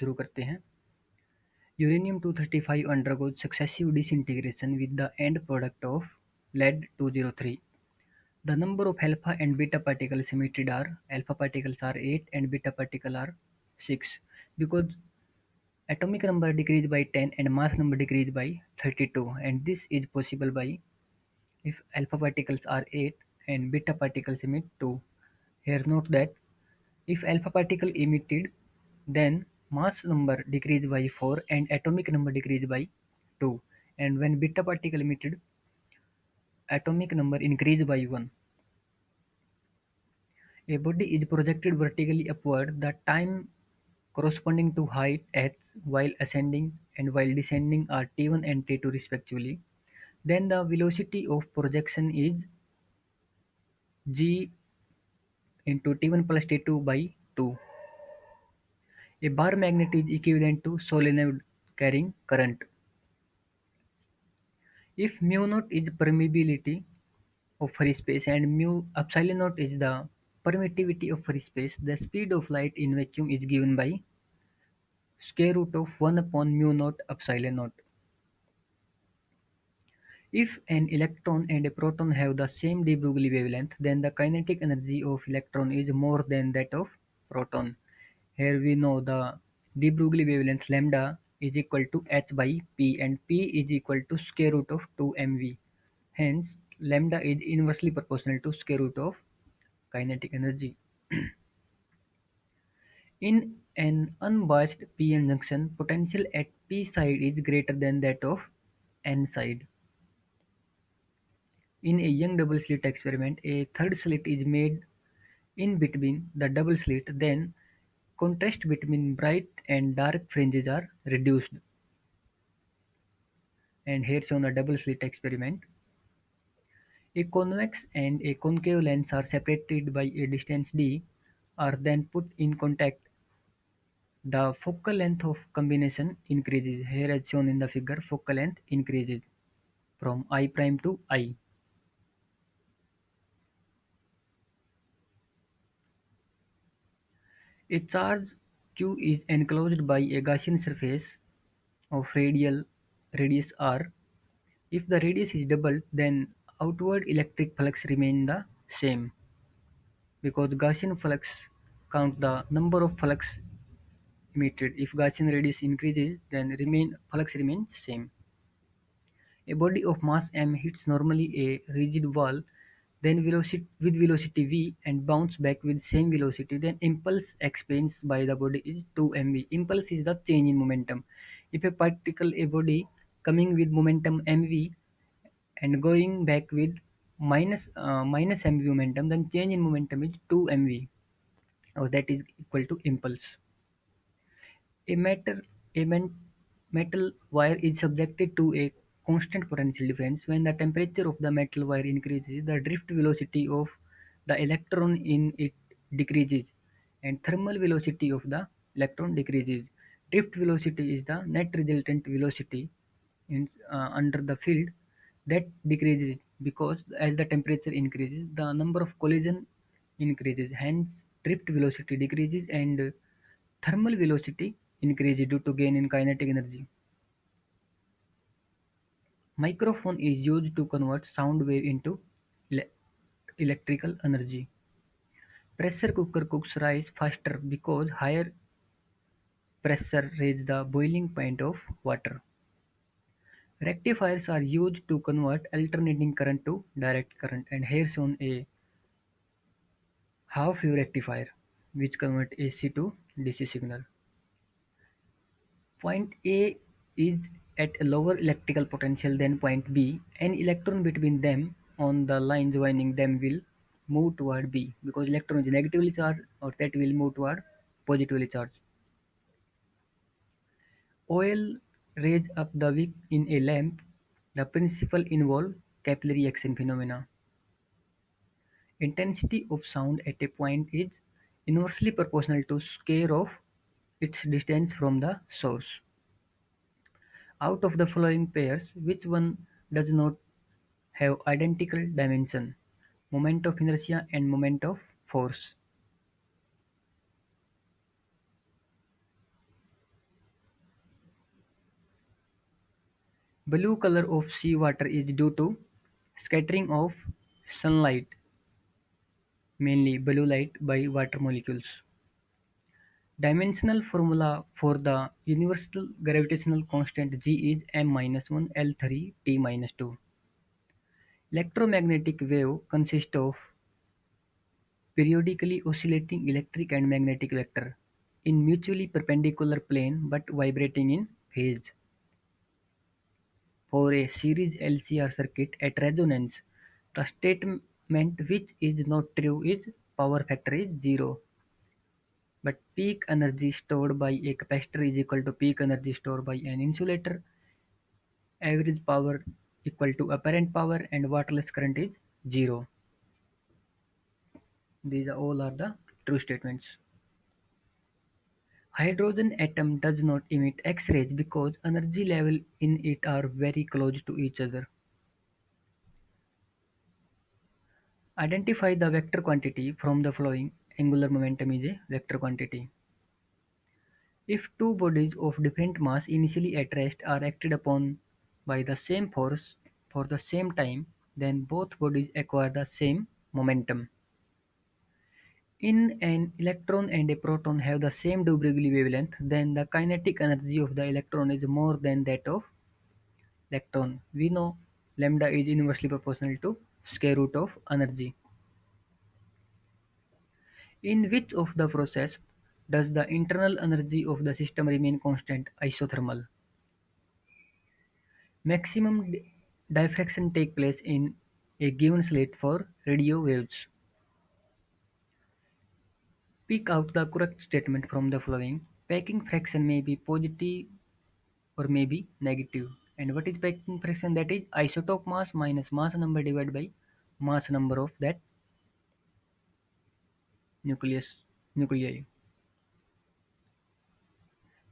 शुरू करते हैं। Uranium 235 undergoes successive disintegration with the end product of lead 203. The number of alpha and beta particles emitted are alpha particles are 8 and beta particles are 6 because atomic number decreased by 10 and mass number decreased by 32, and this is possible by if alpha particles are 8 and beta particles emit 2. Here note that if alpha particle emitted, then mass number decreased by 4 and atomic number decreased by 2, and when beta particle emitted, atomic number increased by 1. A body is projected vertically upward, the time corresponding to height h while ascending and while descending are t1 and t2 respectively. Then the velocity of projection is g into t1 plus t2 by 2. A bar magnet is equivalent to solenoid carrying current. If mu naught is permeability of free space and mu epsilon naught is the permittivity of free space, the speed of light in vacuum is given by square root of 1 upon mu naught epsilon naught. If an electron and a proton have the same de Broglie wavelength, then the kinetic energy of electron is more than that of proton. Here we know the de Broglie wavelength lambda is equal to h by p and p is equal to square root of 2mv. Hence, lambda is inversely proportional to square root of kinetic energy. In an unbiased p-n junction, potential at p side is greater than that of n side. In a young double slit experiment, a third slit is made in between the double slit, then contrast between bright and dark fringes are reduced. And here shown a double slit experiment. A convex and a concave lens are separated by a distance d, are then put in contact. The focal length of combination increases. Here as shown in the figure, focal length increases from I prime to I. A charge q is enclosed by a Gaussian surface of radius r. If the radius is doubled, then outward electric flux remain the same because Gaussian flux count the number of flux emitted. If Gaussian radius increases, then remain flux remains same. A body of mass m hits normally a rigid wall, then velocity with velocity v and bounce back with same velocity. Then impulse experienced by the body is 2mv. Impulse is the change in momentum. If a particle, a body coming with momentum mv and going back with minus mv momentum, then change in momentum is 2mv, or that is equal to impulse. A metal, a metal wire is subjected to a constant potential difference. When the temperature of the metal wire increases, the drift velocity of the electron in it decreases, and thermal velocity of the electron decreases. Drift velocity is the net resultant velocity under the field that decreases because as the temperature increases, the number of collision increases. Hence, drift velocity decreases and thermal velocity increases due to gain in kinetic energy. Microphone is used to convert sound wave into ele- electrical energy. Pressure cooker cooks rice faster because higher pressure raises the boiling point of water. Rectifiers are used to convert alternating current to direct current, and here shown a half wave rectifier which convert AC to DC signal. Point A is at a lower electrical potential than point B. An electron between them on the line joining them will move toward B because electron is negatively charged, or that will move toward positively charged. Oil raise up the wick in a lamp. The principle involve capillary action phenomena. Intensity of sound at a point is inversely proportional to square of its distance from the source. Out of the following pairs, which one does not have identical dimension: moment of inertia and moment of force? Blue color of sea water is due to scattering of sunlight, mainly blue light, by water molecules. Dimensional formula for the universal gravitational constant G is m minus 1 L3 T minus 2. Electromagnetic wave consists of periodically oscillating electric and magnetic vector in mutually perpendicular plane but vibrating in phase. For a series LCR circuit at resonance, the statement which is not true is power factor is zero, but peak energy stored by a capacitor is equal to peak energy stored by an insulator, average power equal to apparent power, and waterless current is zero. These are all are the true statements. Hydrogen atom does not emit X-rays because energy level in it are very close to each other. Identify the vector quantity from the following. Angular momentum is a vector quantity. If two bodies of different mass initially at rest are acted upon by the same force for the same time, then both bodies acquire the same momentum. In an electron and a proton have the same de Broglie wavelength, then the kinetic energy of the electron is more than that of electron. We know lambda is inversely proportional to square root of energy. In which of the process does the internal energy of the system remain constant? Isothermal. Maximum diffraction take place in a given slit for radio waves. Pick out the correct statement from the following. Packing fraction may be positive or may be negative. And what is packing fraction? That is isotope mass minus mass number divided by mass number of that nucleus nuclei.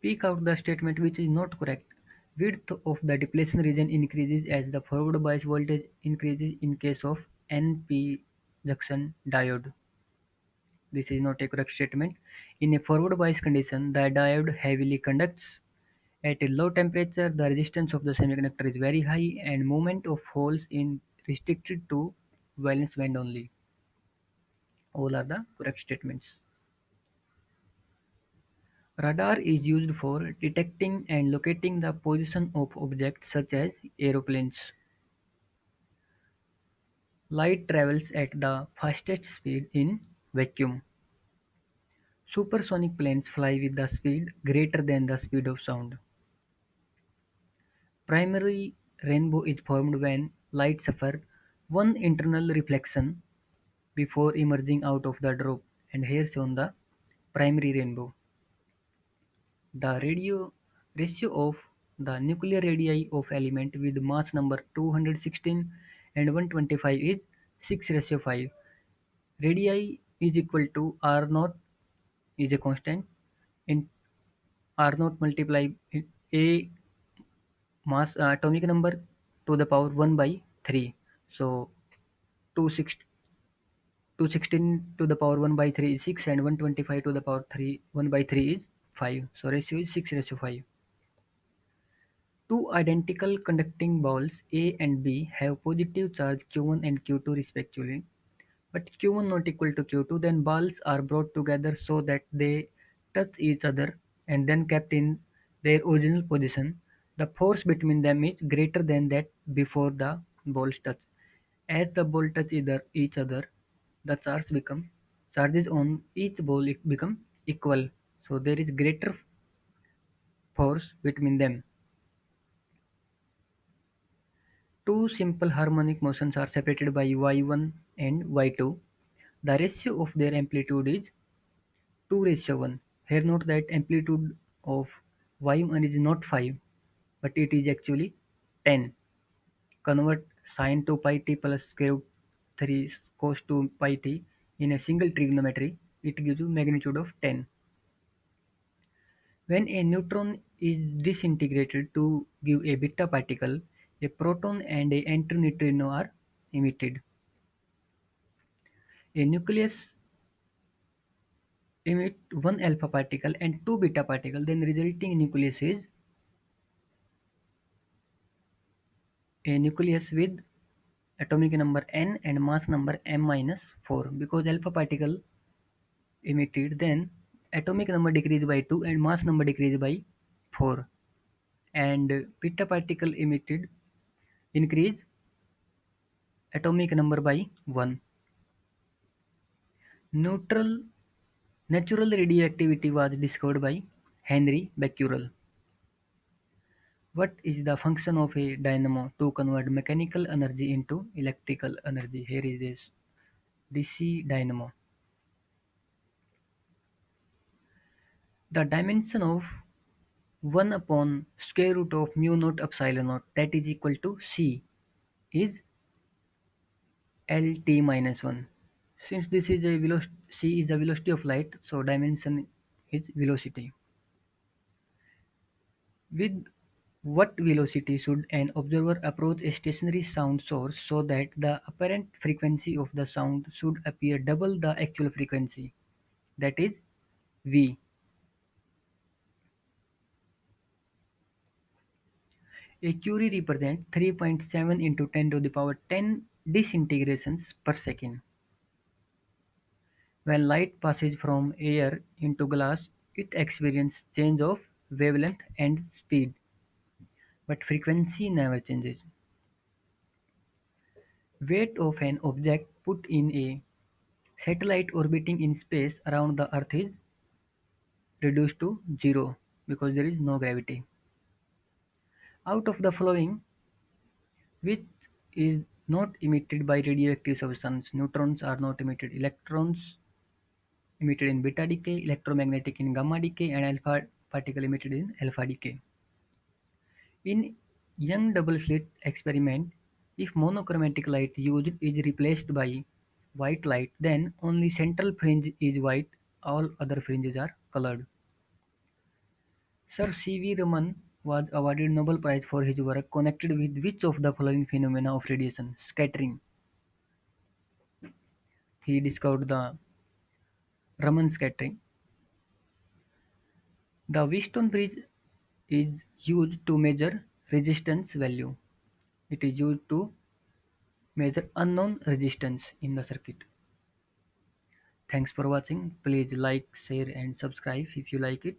Pick out the statement which is not correct. Width of the depletion region increases as the forward bias voltage increases in case of NP junction diode. This is not a correct statement. In a forward bias condition, the diode heavily conducts. At a low temperature, the resistance of the semiconductor is very high and movement of holes is restricted to valence band only. All are the correct statements. Radar is used for detecting and locating the position of objects such as aeroplanes. Light travels at the fastest speed in vacuum. Supersonic planes fly with the speed greater than the speed of sound. Primary rainbow is formed when light suffers one internal reflection before emerging out of the drop, and here shown the primary rainbow. The radio ratio of the nuclear radii of element with mass number 216 and 125 is 6:5. Radii is equal to R naught is a constant in R naught multiply A mass atomic number to the power 1 by 3. So 216 to the power 1 by 3 is 6 and 125 to the power 3 1 by 3 is 5. So ratio is 6:5. Two identical conducting balls A and B have positive charge Q1 and Q2 respectively, but Q1 not equal to Q2, then balls are brought together so that they touch each other and then kept in their original position. The force between them is greater than that before the balls touch. As the ball touch each other, the charges on each ball become equal. So there is greater force between them. Two simple harmonic motions are separated by y1 and y2. The ratio of their amplitude is 2:1. Here note that amplitude of y1 is not 5, but it is actually 10. Convert sine 2 pi t plus square root 3 cos 2 pi t in a single trigonometry. It gives you magnitude of 10. When a neutron is disintegrated to give a beta particle, a proton and a neutrino are emitted. A nucleus emit one alpha particle and two beta particles, then resulting nucleus is A nucleus with atomic number n and mass number m minus 4, because alpha particle emitted, then atomic number decreased by 2 and mass number decreased by 4, and beta particle emitted increase atomic number by 1. Neutral Natural radioactivity was discovered by Henry Becquerel. What is the function of a dynamo to convert mechanical energy into electrical energy? Here is this DC dynamo. The dimension of 1 upon square root of mu naught epsilon naught, that is equal to C, is Lt minus 1. Since this is a velocity, C is the velocity of light, so dimension is velocity. With what velocity should an observer approach a stationary sound source so that the apparent frequency of the sound should appear double the actual frequency, that is V. A Curie represents 3.7 into 10 to the power 10 disintegrations per second. When light passes from air into glass, it experiences change of wavelength and speed, but frequency never changes. Weight of an object put in a satellite orbiting in space around the Earth is reduced to zero because there is no gravity. Out of the following, which is not emitted by radioactive substance? Neutrons are not emitted. Electrons emitted in beta decay, electromagnetic in gamma decay, and alpha particle emitted in alpha decay. In Young double slit experiment, if monochromatic light used is replaced by white light, then only central fringe is white, all other fringes are colored. Sir C. V. Raman was awarded Nobel Prize for his work connected with which of the following phenomena of radiation? Scattering. He discovered the Raman scattering. The Wheatstone bridge is used to measure resistance value. It is used to measure unknown resistance in the circuit. Thanks for watching. Please like, share and subscribe if you like it.